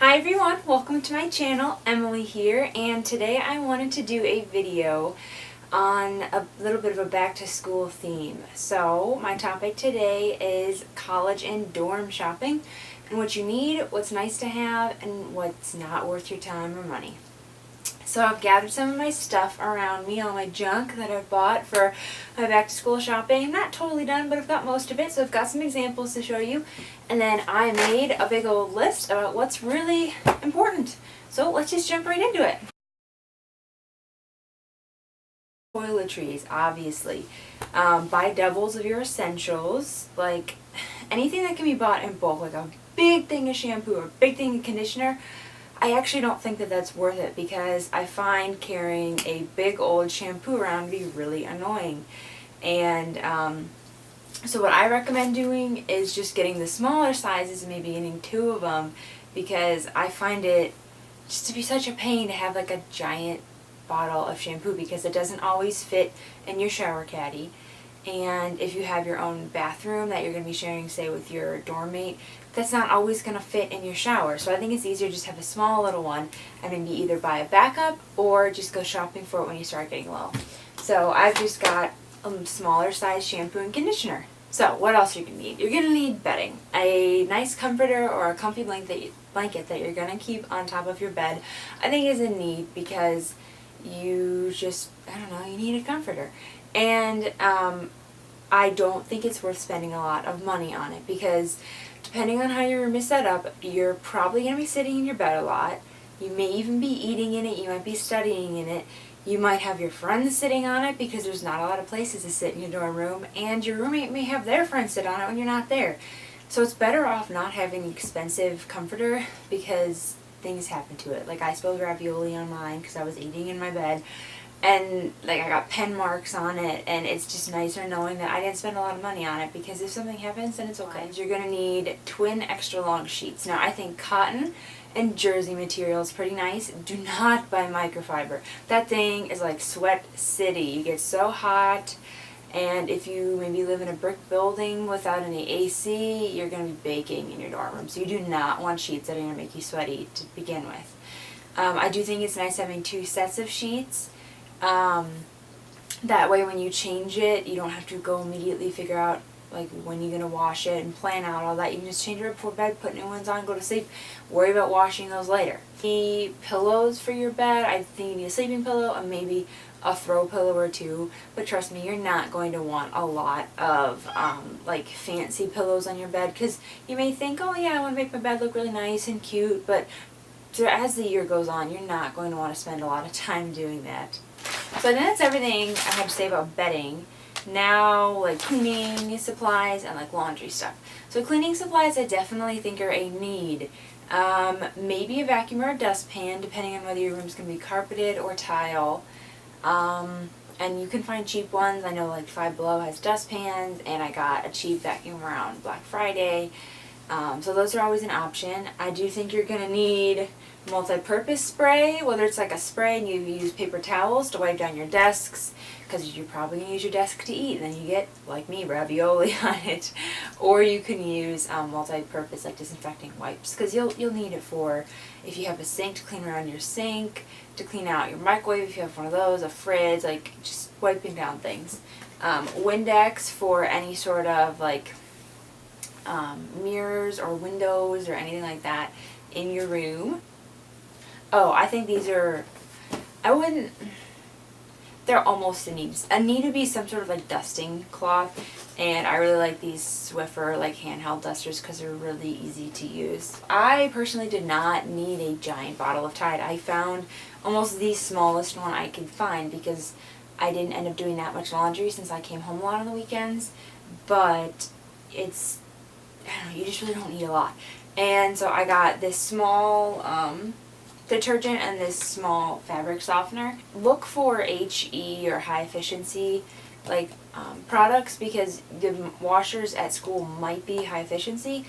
Hi everyone, welcome to my channel. Emily here, and today I wanted to do a video on a little bit of a back to school theme. So my topic today is college and dorm shopping and what you need, what's nice to have, and what's not worth your time or money. So I've gathered some of my stuff around me, all my junk that I've bought for my back to school shopping. I'm not totally done, but I've got most of it, so I've got some examples to show you. And then I made a big old list about what's really important. So let's just jump right into it. Toiletries, obviously. Buy doubles of your essentials, like anything that can be bought in bulk, like a big thing of shampoo or a big thing of conditioner. I actually don't think that that's worth it because I find carrying a big old shampoo around to be really annoying. And so what I recommend doing is just getting the smaller sizes and maybe getting 2 of them, because I find it just to be such a pain to have like a giant bottle of shampoo because it doesn't always fit in your shower caddy. And if you have your own bathroom that you're going to be sharing, say, with your dorm mate, that's not always going to fit in your shower. So I think it's easier to just have a small little one and maybe either buy a backup or just go shopping for it when you start getting low. So I've just got a smaller size shampoo and conditioner. So what else are you going to need? You're going to need bedding. A nice comforter or a comfy blanket that you're going to keep on top of your bed, I think is a need because you just, I don't know, you need a comforter. And I don't think it's worth spending a lot of money on it because depending on how your room is set up, you're probably going to be sitting in your bed a lot. You may even be eating in it. You might be studying in it. You might have your friends sitting on it because there's not a lot of places to sit in your dorm room. And your roommate may have their friends sit on it when you're not there. So it's better off not having an expensive comforter because things happen to it. Like I spilled ravioli on mine because I was eating in my bed. And like I got pen marks on it, and it's just nicer knowing that I didn't spend a lot of money on it because if something happens, then it's okay. You're going to need twin extra long sheets. Now I think cotton and jersey material is pretty nice. Do not buy microfiber. That thing is like sweat city. You get so hot, and if you maybe live in a brick building without any AC, you're going to be baking in your dorm room. So you do not want sheets that are going to make you sweaty to begin with. I do think it's nice having 2 sets of sheets. That way when you change it, you don't have to go immediately figure out like when you're going to wash it and plan out all that. You can just change it right before bed, put new ones on, go to sleep, worry about washing those later. The pillows for your bed, I think you need a sleeping pillow and maybe a throw pillow or 2, but trust me, you're not going to want a lot of like fancy pillows on your bed because you may think, oh yeah, I want to make my bed look really nice and cute, but as the year goes on, you're not going to want to spend a lot of time doing that. So I think that's everything I have to say about bedding. Now, like cleaning supplies and like laundry stuff. So cleaning supplies I definitely think are a need. Maybe a vacuum or a dustpan, depending on whether your room's going to be carpeted or tile. And you can find cheap ones. I know like Five Below has dustpans, and I got a cheap vacuum around Black Friday. So those are always an option. I do think you're going to need multi-purpose spray, whether it's like a spray and you use paper towels to wipe down your desks because you're probably going to use your desk to eat and then you get, like me, ravioli on it. Or you can use multi-purpose like disinfecting wipes because you'll need it for if you have a sink to clean around your sink, to clean out your microwave if you have one of those, a fridge, like just wiping down things. Windex for any sort of like mirrors or windows or anything like that in your room. Oh, I think these are, they're almost a need. A need would be some sort of like dusting cloth, and I really like these Swiffer like handheld dusters because they're really easy to use. I personally did not need a giant bottle of Tide. I found almost the smallest one I could find because I didn't end up doing that much laundry since I came home a lot on the weekends, but it's, I don't know, you just really don't need a lot. And so I got this small detergent and this small fabric softener. Look for HE or high efficiency like products because the washers at school might be high efficiency.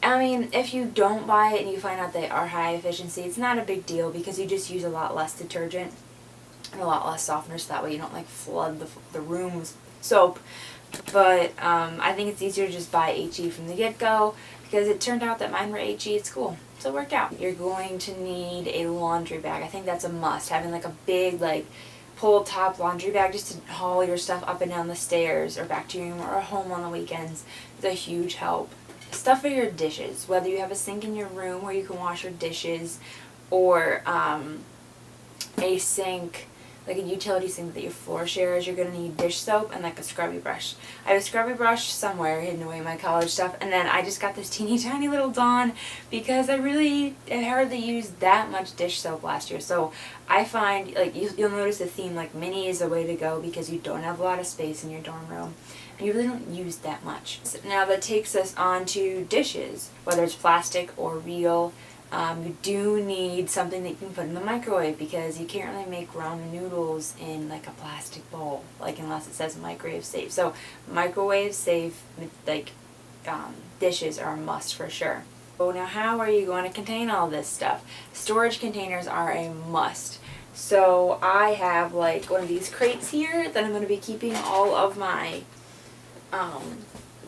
I mean, if you don't buy it and you find out they are high efficiency, it's not a big deal because you just use a lot less detergent and a lot less softener, so that way you don't like flood the room with soap But I think it's easier to just buy HE from the get-go, because it turned out that mine were HE at school. So it worked out. You're going to need a laundry bag. I think that's a must. Having like a big like pull top laundry bag just to haul your stuff up and down the stairs or back to your room or home on the weekends is a huge help. Stuff for your dishes, whether you have a sink in your room where you can wash your dishes, or a sink, like a utility sink that your floor shares, you're going to need dish soap and like a scrubby brush. I have a scrubby brush somewhere hidden away in my college stuff, and then I just got this teeny tiny little Dawn because I hardly used that much dish soap last year. So I find, like, you'll notice the theme, like mini is the way to go because you don't have a lot of space in your dorm room. And you really don't use that much. Now that takes us on to dishes, whether it's plastic or real. You do need something that you can put in the microwave, because you can't really make ramen noodles in like a plastic bowl, like unless it says microwave safe. So microwave safe like dishes are a must for sure. So now how are you going to contain all this stuff? Storage containers are a must. So I have like one of these crates here that I'm going to be keeping all of my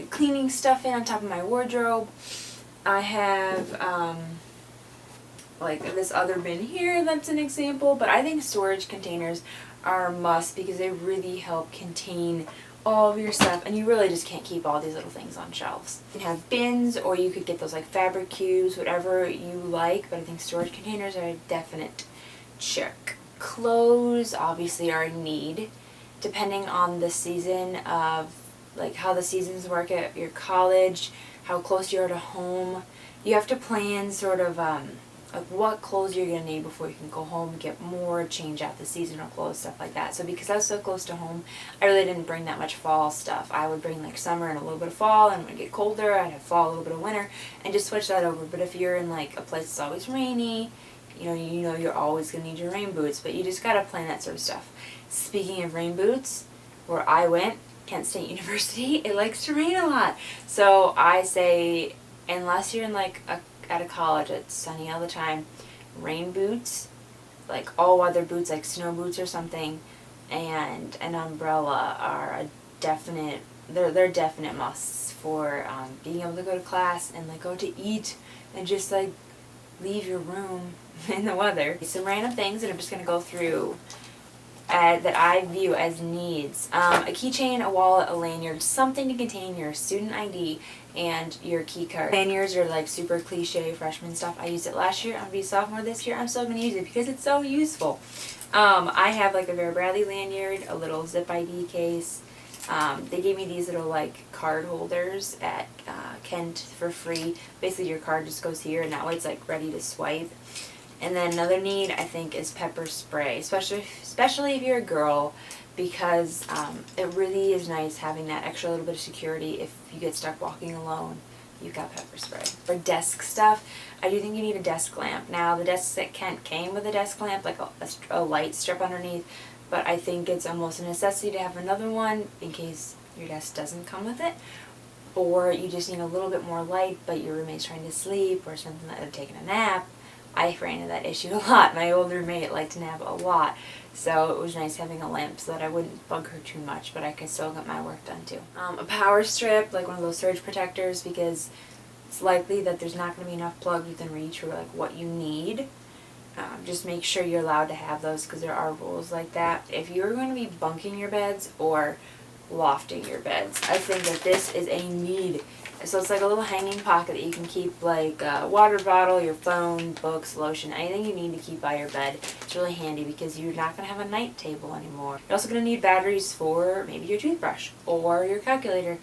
cleaning stuff in on top of my wardrobe. I have like this other bin here that's an example, but I think storage containers are a must because they really help contain all of your stuff, and you really just can't keep all these little things on shelves. You can have bins, or you could get those like fabric cubes, whatever you like, but I think storage containers are a definite check. Clothes obviously are a need, depending on the season of like how the seasons work at your college, how close you are to home. You have to plan sort of like what clothes you're going to need before you can go home, get more, change out the seasonal clothes, stuff like that. So because I was so close to home, I really didn't bring that much fall stuff. I would bring like summer and a little bit of fall, and when it get colder, I'd have fall, a little bit of winter, and just switch that over. But if you're in like a place that's always rainy, you know you're always going to need your rain boots, but you just got to plan that sort of stuff. Speaking of rain boots, where I went, Kent State University, it likes to rain a lot. So I say, unless you're in like at a college that's sunny all the time, rain boots, like all weather boots, like snow boots or something, and an umbrella are a definite, they're definite musts for being able to go to class and like go to eat and just like leave your room in the weather. Some random things that I'm just going to go through that I view as needs. A keychain, a wallet, a lanyard, something to contain your student ID and your key card. Lanyards are like super cliche freshman stuff. I used it last year. I'm going to be a sophomore this year. I'm still going to use it because it's so useful. I have like a Vera Bradley lanyard, a little zip ID case. They gave me these little like card holders at Kent for free. Basically your card just goes here, and that way it's like ready to swipe. And then another need, I think, is pepper spray, especially if you're a girl, because it really is nice having that extra little bit of security if you get stuck walking alone. You've got pepper spray. For desk stuff, I do think you need a desk lamp. Now, the desks at Kent came with a desk lamp, like a light strip underneath, but I think it's almost a necessity to have another one in case your desk doesn't come with it. Or you just need a little bit more light, but your roommate's trying to sleep or something that they're taking a nap. I ran into that issue a lot. My old roommate liked to nap a lot, so it was nice having a lamp so that I wouldn't bug her too much, but I could still get my work done too. A power strip, like one of those surge protectors, because it's likely that there's not going to be enough plug within reach for like what you need. Just make sure you're allowed to have those, because there are rules like that. If you're going to be bunking your beds or lofting your beds, I think that this is a need. So it's like a little hanging pocket that you can keep like a water bottle, your phone, books, lotion, anything you need to keep by your bed. It's really handy because you're not going to have a night table anymore. You're also going to need batteries for maybe your toothbrush or your calculator,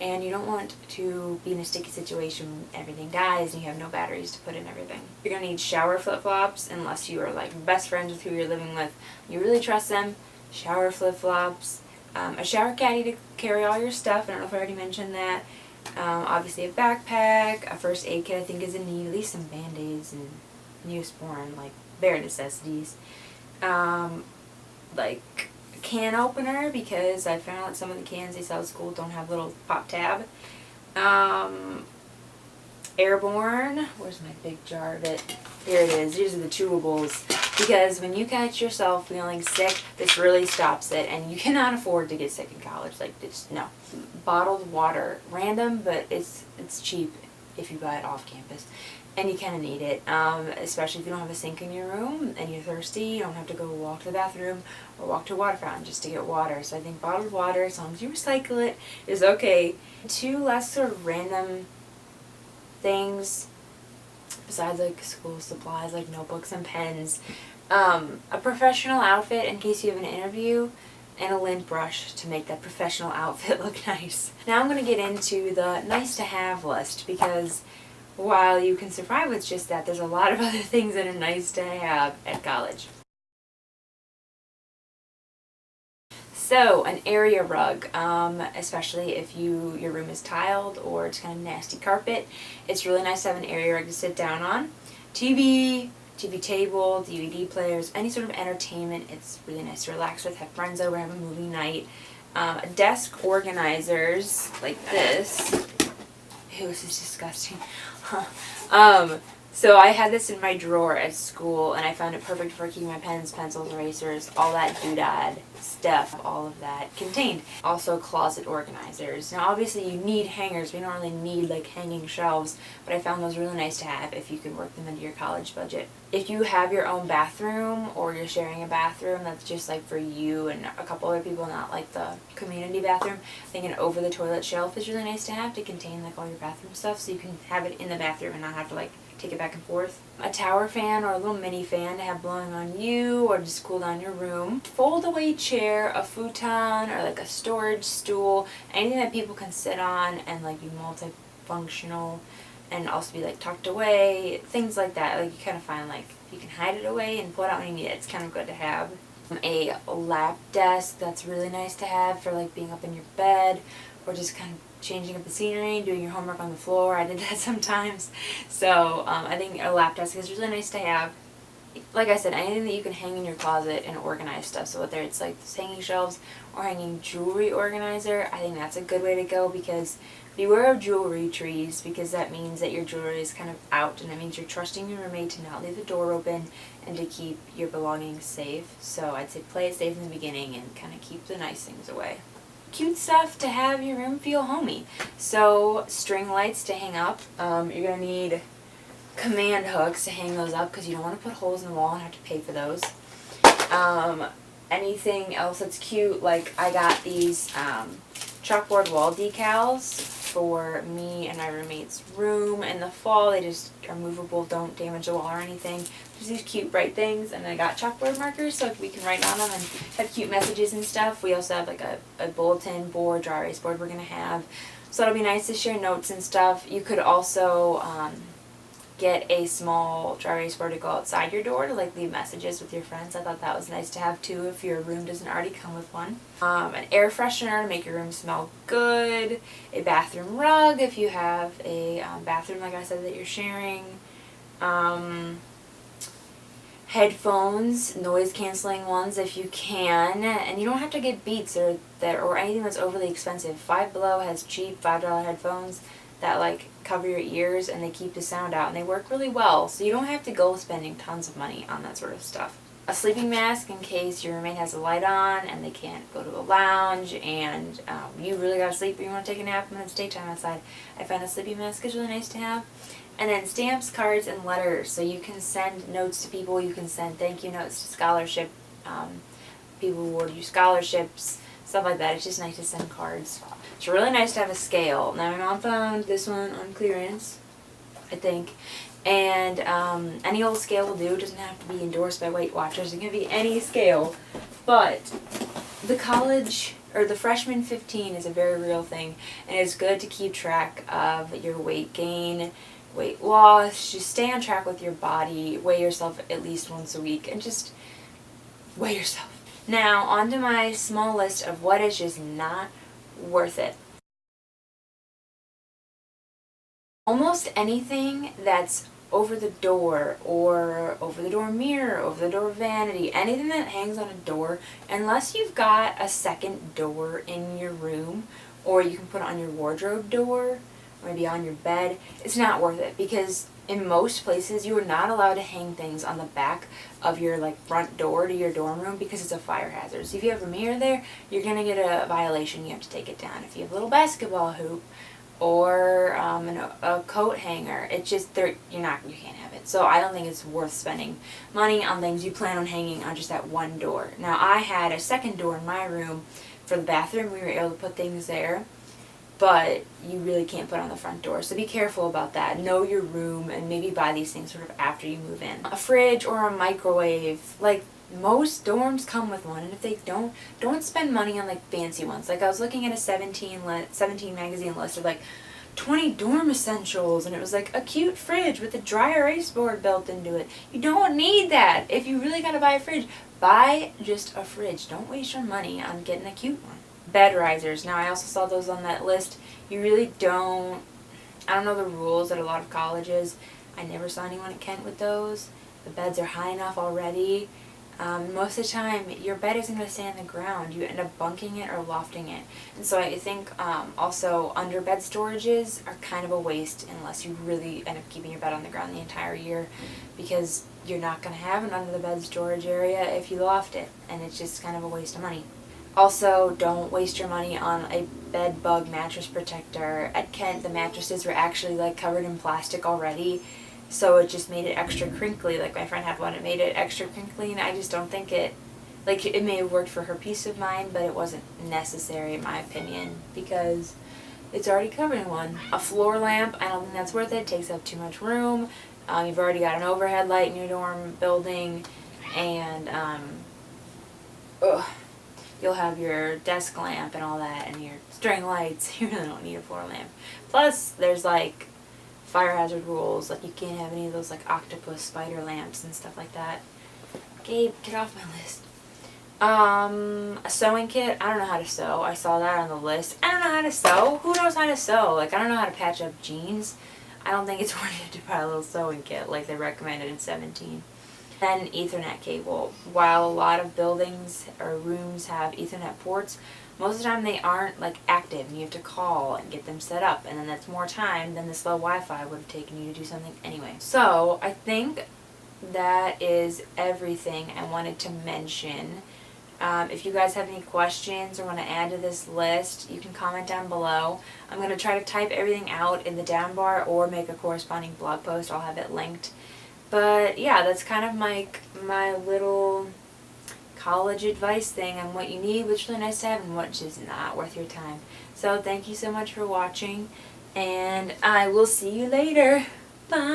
and you don't want to be in a sticky situation when everything dies and you have no batteries to put in everything. You're going to need shower flip-flops, unless you are like best friends with who you're living with. You really trust them. Shower flip-flops. A shower caddy to carry all your stuff. I don't know if I already mentioned that. Obviously a backpack, a first aid kit I think is a need, at least some band-aids and Neosporin, like bare necessities. Like a can opener, because I found that some of the cans they sell at school don't have little pop tab. Airborne. Where's my big jar of it? Here it is. These are the chewables. Because when you catch yourself feeling sick, this really stops it, and you cannot afford to get sick in college. Like, it's no. Bottled water, random, but it's cheap if you buy it off campus, and you kind of need it, especially if you don't have a sink in your room and you're thirsty. You don't have to go walk to the bathroom or walk to a water fountain just to get water. So I think bottled water, as long as you recycle it, is okay. Two less sort of random things besides like school supplies, like notebooks and pens, a professional outfit in case you have an interview, and a lint brush to make that professional outfit look nice. Now I'm going to get into the nice to have list, because while you can survive with just that, there's a lot of other things that are nice to have at college. So, an area rug, especially if your room is tiled or it's kind of nasty carpet, it's really nice to have an area rug to sit down on. TV table, DVD players, any sort of entertainment, it's really nice to relax with, have friends over, have a movie night. Desk organizers like this. Ew, this is disgusting. So I had this in my drawer at school, and I found it perfect for keeping my pens, pencils, erasers, all that doodad stuff, all of that contained. Also closet organizers. Now obviously you need hangers, we don't really need like hanging shelves, but I found those really nice to have if you can work them into your college budget. If you have your own bathroom or you're sharing a bathroom that's just like for you and a couple other people, not like the community bathroom, I think an over the toilet shelf is really nice to have to contain like all your bathroom stuff, so you can have it in the bathroom and not have to like take it back and forth. A tower fan or a little mini fan to have blowing on you or just cool down your room. Fold away chair, a futon, or like a storage stool, anything that people can sit on and like be multifunctional and also be like tucked away, things like that. Like you kind of find like you can hide it away and pull it out when you need it. It's kind of good to have. A lap desk, that's really nice to have for like being up in your bed or just kind of changing up the scenery, doing your homework on the floor. I did that sometimes. So I think a lap desk is really nice to have. Like I said, anything that you can hang in your closet and organize stuff. So whether it's like this hanging shelves or hanging jewelry organizer, I think that's a good way to go, because beware of jewelry trees, because that means that your jewelry is kind of out, and that means you're trusting your roommate to not leave the door open and to keep your belongings safe. So I'd say play it safe in the beginning and kind of keep the nice things away. Cute stuff to have your room feel homey. So string lights to hang up. You're going to need command hooks to hang those up, because you don't want to put holes in the wall and have to pay for those. Anything else that's cute, like I got these chalkboard wall decals for me and my roommate's room in the fall. They just are movable, don't damage the wall or anything. Just these cute bright things. And I got chalkboard markers so we can write on them and have cute messages and stuff. We also have like a bulletin board, dry erase board we're going to have. So it'll be nice to share notes and stuff. You could also get a small dry erase board to go outside your door to like leave messages with your friends. I thought that was nice to have too if your room doesn't already come with one. An air freshener to make your room smell good. A bathroom rug if you have a bathroom, like I said, that you're sharing. Headphones, noise canceling ones if you can, and you don't have to get Beats or anything that's overly expensive. Five Below has cheap $5 headphones that like cover your ears and they keep the sound out, and they work really well, so you don't have to go spending tons of money on that sort of stuff. A sleeping mask in case your roommate has a light on and they can't go to a lounge and you really gotta sleep or you want to take a nap when it's daytime outside. I find a sleeping mask is really nice to have. And then stamps, cards, and letters, so you can send notes to people, you can send thank you notes to scholarship people who award you scholarships, stuff like that. It's just nice to send cards. It's really nice to have a scale. Now my mom found this one on clearance, I think, and any old scale will do. It doesn't have to be endorsed by Weight Watchers. It can be any scale, but the college or the freshman 15 is a very real thing, and it's good to keep track of your weight gain, weight loss. Just stay on track with your body. Weigh yourself at least once a week and just weigh yourself. Now on to my small list of what is just not worth it. Almost anything that's over the door or over the door mirror, over the door vanity, anything that hangs on a door, unless you've got a second door in your room or you can put it on your wardrobe door or maybe on your bed, it's not worth it, because in most places you are not allowed to hang things on the back of your like front door to your dorm room because it's a fire hazard. So if you have a mirror there, you're gonna get a violation. You have to take it down. If you have a little basketball hoop or a coat hanger, it's just you can't have it. So I don't think it's worth spending money on things you plan on hanging on just that one door. Now I had a second door in my room for the bathroom. We were able to put things there, but you really can't put on the front door. So be careful about that. Know your room and maybe buy these things sort of after you move in. A fridge or a microwave, like most dorms come with one, and if they don't spend money on like fancy ones. Like I was looking at a 17 magazine list of like 20 dorm essentials, and it was like a cute fridge with a dry erase board built into it. You don't need that. If you really gotta buy a fridge, buy just a fridge. Don't waste your money on getting a cute one. Bed risers. Now I also saw those on that list. You really don't, I don't know the rules at a lot of colleges. I never saw anyone at Kent with those. The beds are high enough already. Most of the time your bed isn't going to stay on the ground. You end up bunking it or lofting it. And so I think also under bed storages are kind of a waste unless you really end up keeping your bed on the ground the entire year, because you're not going to have an under the bed storage area if you loft it, and it's just kind of a waste of money. Also, don't waste your money on a bed bug mattress protector. At Kent, the mattresses were actually like covered in plastic already, so it just made it extra crinkly. Like my friend had one, it made it extra crinkly, and I just don't think it may have worked for her peace of mind, but it wasn't necessary in my opinion because it's already covered in one. A floor lamp, I don't think that's worth it. It takes up too much room. You've already got an overhead light in your dorm building, and you'll have your desk lamp and all that and your string lights. You really don't need a floor lamp. Plus, there's like fire hazard rules. Like you can't have any of those like octopus spider lamps and stuff like that. Gabe, get off my list. A sewing kit. I don't know how to sew. I saw that on the list. I don't know how to sew. Who knows how to sew? Like I don't know how to patch up jeans. I don't think it's worth it to buy a little sewing kit like they recommended in 17. Then Ethernet cable. While a lot of buildings or rooms have Ethernet ports, most of the time they aren't like active, and you have to call and get them set up, and then that's more time than the slow Wi-Fi would have taken you to do something anyway. So I think that is everything I wanted to mention. If you guys have any questions or want to add to this list, you can comment down below. I'm going to try to type everything out in the down bar or make a corresponding blog post. I'll have it linked. But yeah, that's kind of my little college advice thing on what you need, what's really nice to have, and what's just not worth your time. So thank you so much for watching, and I will see you later. Bye!